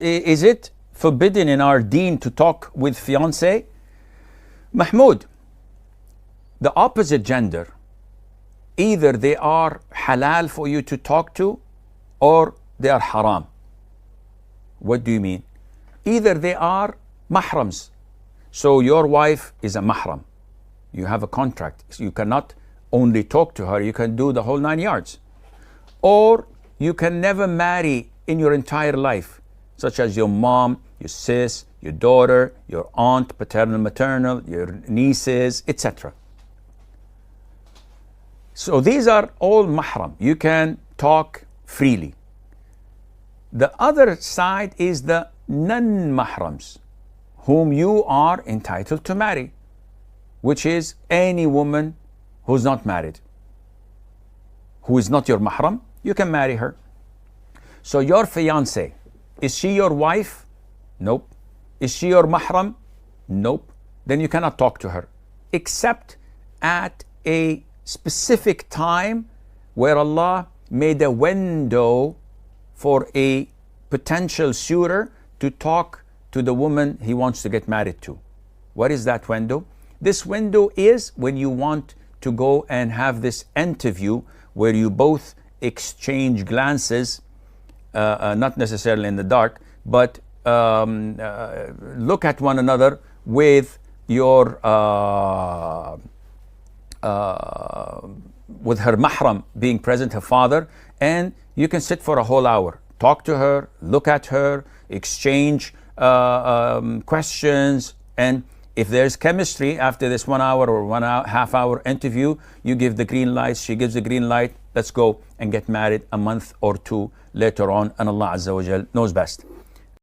Is it forbidden in our deen to talk with fiancé? Mahmoud, the opposite gender, either they are halal for you to talk to or they are haram. What do you mean? Either they are mahrams. So your wife is a mahram. You have a contract. So you cannot only talk to her, you can do the whole 9 yards. Or you can never marry in your entire life, such as your mom, your sis, your daughter, your aunt, paternal, maternal, your nieces, etc. So these are all mahram. You can talk freely. The other side is the non-mahrams, whom you are entitled to marry, which is any woman who's not married, who is not your mahram, you can marry her. So your fiancé, is she your wife? Nope. Is she your mahram? Nope. Then you cannot talk to her, except at a specific time where Allah made a window for a potential suitor to talk to the woman he wants to get married to. What is that window? This window is when you want to go and have this interview where you both exchange glances, not necessarily in the dark, but look at one another with your with her mahram being present, her father, and you can sit for a whole hour, talk to her, look at her, exchange questions, and if there's chemistry after this 1 hour or 1.5 hour interview, you give the green light, she gives the green light, let's go and get married a month or two later on, and Allah Azza wa Jal knows best.